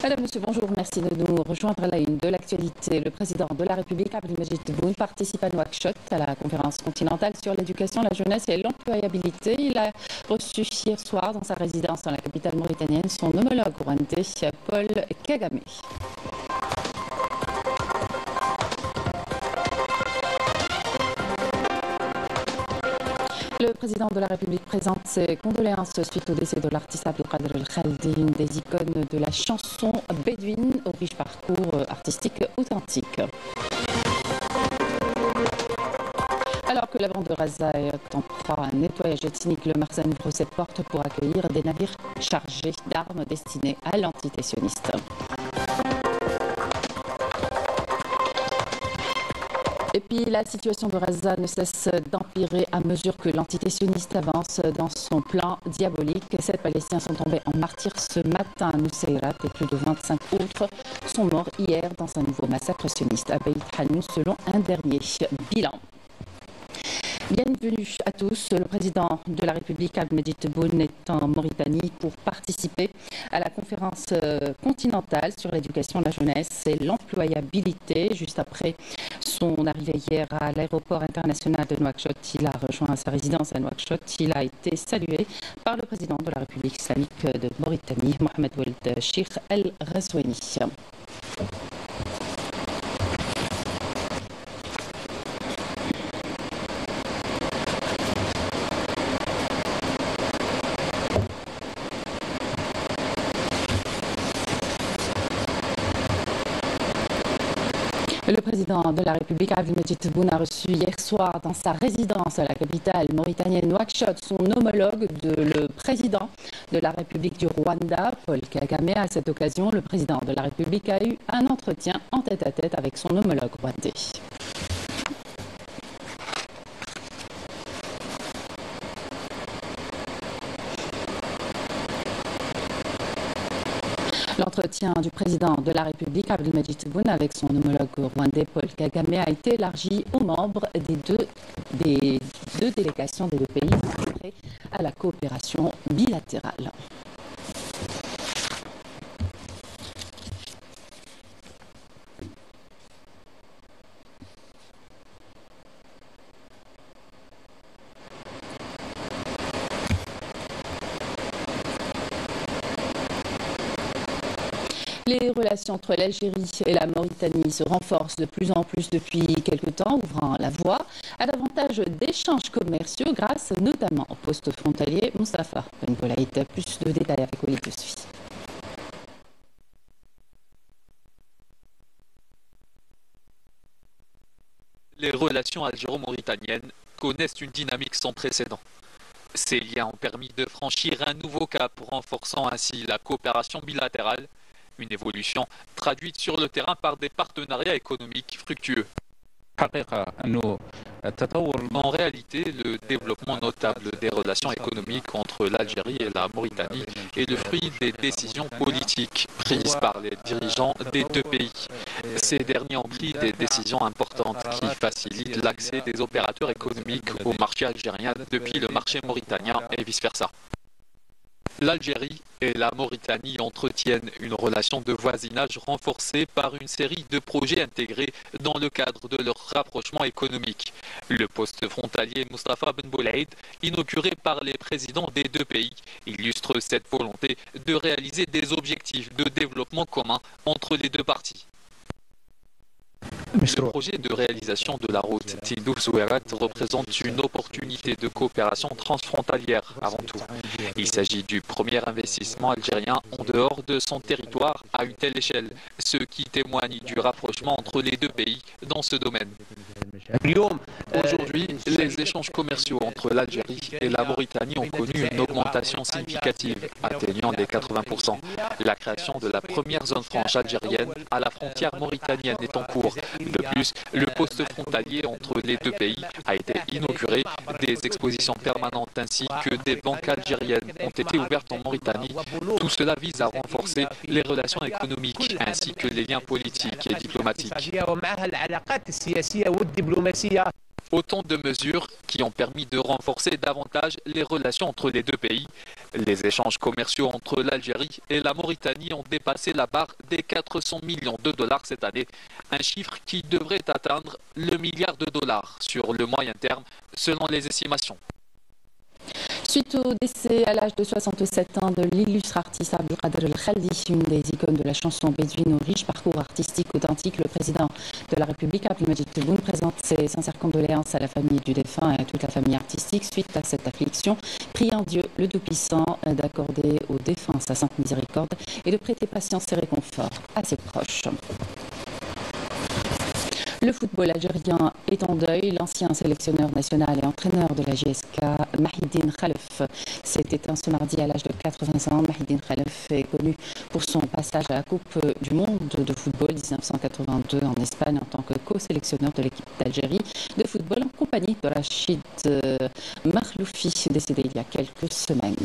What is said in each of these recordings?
Madame, Monsieur, bonjour. Merci de nous rejoindre à la une de l'actualité. Le président de la République, Abdelmajid Tebboune, participe à Nouakchott à la conférence continentale sur l'éducation, la jeunesse et l'employabilité. Il a reçu hier soir dans sa résidence dans la capitale mauritanienne son homologue rwandais, Paul Kagame. Le président de la République présente ses condoléances suite au décès de l'artiste Abdelkader El Khaldi, une des icônes de la chanson bédouine au riche parcours artistique authentique. Alors que la bande de Raza est en proie à un nettoyage ethnique, le Marsan ouvre ses portes pour accueillir des navires chargés d'armes destinées à l'entité sioniste. Et puis la situation de Raza ne cesse d'empirer à mesure que l'entité sioniste avance dans son plan diabolique. 7 Palestiniens sont tombés en martyrs ce matin à Nusayrat et plus de 25 autres sont morts hier dans un nouveau massacre sioniste à Beit Hanoun selon un dernier bilan. Bienvenue à tous. Le président de la République, Abdelmajid Tebboune, est en Mauritanie pour participer à la conférence continentale sur l'éducation, la jeunesse et l'employabilité. Juste après son arrivée hier à l'aéroport international de Nouakchott, il a rejoint sa résidence à Nouakchott. Il a été salué par le président de la République islamique de Mauritanie, Mohamed Ould Cheikh El Ghazouani. Le président de la République, Abdelmajid Tebboune, a reçu hier soir dans sa résidence à la capitale mauritanienne Nouakchott son homologue, le président de la République du Rwanda, Paul Kagame. À cette occasion, le président de la République a eu un entretien en tête-à-tête avec son homologue rwandais. L'entretien du président de la République, Abdelmajid Tebboune, avec son homologue rwandais Paul Kagame a été élargi aux membres des deux délégations des deux pays consacrées à la coopération bilatérale. Les relations entre l'Algérie et la Mauritanie se renforcent de plus en plus depuis quelque temps, ouvrant la voie à davantage d'échanges commerciaux grâce notamment au poste frontalier Moustapha Ben Boulaïd. Plus de détails avec Walid Yousfi. Les relations algéro-mauritaniennes connaissent une dynamique sans précédent. Ces liens ont permis de franchir un nouveau cap, renforçant ainsi la coopération bilatérale, une évolution traduite sur le terrain par des partenariats économiques fructueux. En réalité, le développement notable des relations économiques entre l'Algérie et la Mauritanie est le fruit des décisions politiques prises par les dirigeants des deux pays. Ces derniers ont pris des décisions importantes qui facilitent l'accès des opérateurs économiques au marché algérien depuis le marché mauritanien et vice-versa. L'Algérie et la Mauritanie entretiennent une relation de voisinage renforcée par une série de projets intégrés dans le cadre de leur rapprochement économique. Le poste frontalier Moustapha Ben Boulaïd, inauguré par les présidents des deux pays, illustre cette volonté de réaliser des objectifs de développement communs entre les deux parties. Le projet de réalisation de la route Tindouf-Zouérat représente une opportunité de coopération transfrontalière avant tout. Il s'agit du premier investissement algérien en dehors de son territoire à une telle échelle, ce qui témoigne du rapprochement entre les deux pays dans ce domaine. Aujourd'hui, les échanges commerciaux entre l'Algérie et la Mauritanie ont connu une augmentation significative, atteignant les 80%. La création de la première zone franche algérienne à la frontière mauritanienne est en cours. De plus, le poste frontalier entre les deux pays a été inauguré, des expositions permanentes ainsi que des banques algériennes ont été ouvertes en Mauritanie. Tout cela vise à renforcer les relations économiques ainsi que les liens politiques et diplomatiques. Autant de mesures qui ont permis de renforcer davantage les relations entre les deux pays. Les échanges commerciaux entre l'Algérie et la Mauritanie ont dépassé la barre des 400 millions de dollars cette année, un chiffre qui devrait atteindre le milliard de dollars sur le moyen terme, selon les estimations. Suite au décès à l'âge de 67 ans de l'illustre artiste Abdelkader El Khaldi, une des icônes de la chanson bédouine au riche parcours artistique authentique, le président de la République, Abdelmajid Tebboune, présente ses sincères condoléances à la famille du défunt et à toute la famille artistique suite à cette affliction, priant Dieu le Tout-Puissant d'accorder aux défunts sa sainte miséricorde et de prêter patience et réconfort à ses proches. Le football algérien est en deuil. L'ancien sélectionneur national et entraîneur de la JSK, Mahidine Khalef, s'est éteint ce mardi à l'âge de 80 ans. Mahidine Khalef est connu pour son passage à la Coupe du Monde de football 1982 en Espagne en tant que co-sélectionneur de l'équipe d'Algérie de football en compagnie de Rachid Makhloufi, décédé il y a quelques semaines.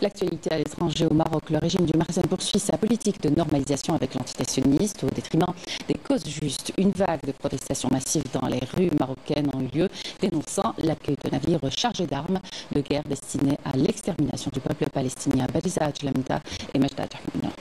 L'actualité à l'étranger au Maroc, le régime du Makhzen poursuit sa politique de normalisation avec l'entité sioniste au détriment des causes justes. Une vague de protestations massives dans les rues marocaines ont eu lieu, dénonçant l'accueil de navires chargés d'armes de guerre destinés à l'extermination du peuple palestinien. Baliza Lamda et Majda Tahmouna.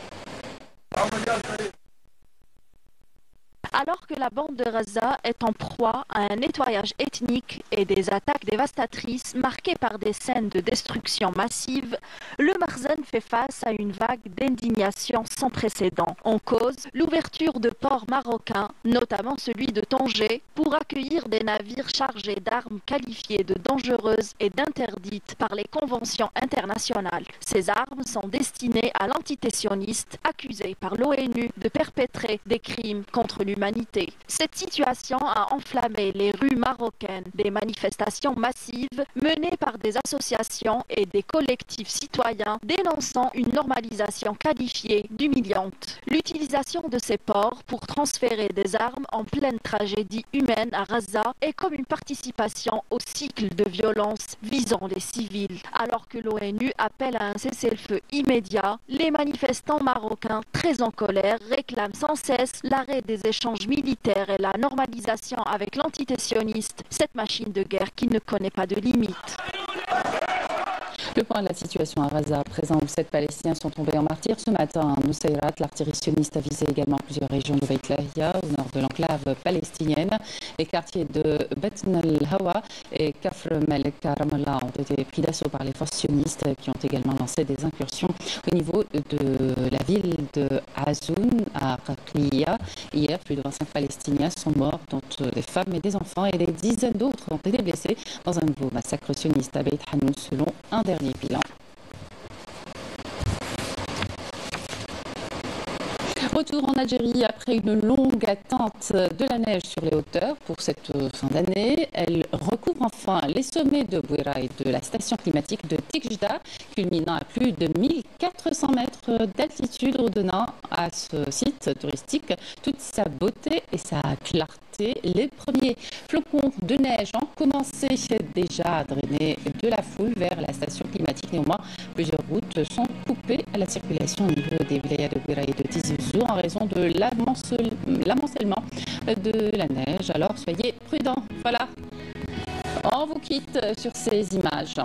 Alors que la bande de Gaza est en proie à un nettoyage ethnique et des attaques dévastatrices marquées par des scènes de destruction massive, le Makhzen fait face à une vague d'indignation sans précédent. En cause, l'ouverture de ports marocains, notamment celui de Tanger, pour accueillir des navires chargés d'armes qualifiées de dangereuses et d'interdites par les conventions internationales. Ces armes sont destinées à l'entité sioniste accusée par l'ONU de perpétrer des crimes contre l'humanité. Cette situation a enflammé les rues marocaines. Des manifestations massives menées par des associations et des collectifs citoyens dénonçant une normalisation qualifiée d'humiliante. L'utilisation de ces ports pour transférer des armes en pleine tragédie humaine à Gaza est comme une participation au cycle de violence visant les civils. Alors que l'ONU appelle à un cessez-le-feu immédiat, les manifestants marocains très en colère réclament sans cesse l'arrêt des échanges militaires et la normalisation avec l'entité sioniste, cette machine de guerre qui ne connaît pas de limite. Le point de la situation à Gaza, à présent où 7 Palestiniens sont tombés en martyrs ce matin à Nusayrat. L'artillerie sioniste a visé également plusieurs régions de Beit Lahia, au nord de l'enclave palestinienne. Les quartiers de Batn al-Hawa et Kafr Malek à Ramallah ont été pris d'assaut par les forces sionistes qui ont également lancé des incursions au niveau de la ville de Azoun à Qaqliya. Hier, plus de 25 Palestiniens sont morts, dont des femmes et des enfants, et des dizaines d'autres ont été blessés dans un nouveau massacre sioniste à Beit Hanoun, selon un dernier bilan. Retour en Algérie après une longue attente de la neige sur les hauteurs pour cette fin d'année. Elle recouvre enfin les sommets de Bouira et de la station climatique de Tikjda, culminant à plus de 1400 mètres d'altitude, redonnant à ce site touristique toute sa beauté et sa clarté. Les premiers flocons de neige ont commencé déjà à drainer de la foule vers la station climatique. Néanmoins, plusieurs routes sont coupées à la circulation au niveau des vilayas de Bouira et de Tizi Ouzou en raison de l'amoncellement de la neige. Alors soyez prudents. Voilà, on vous quitte sur ces images.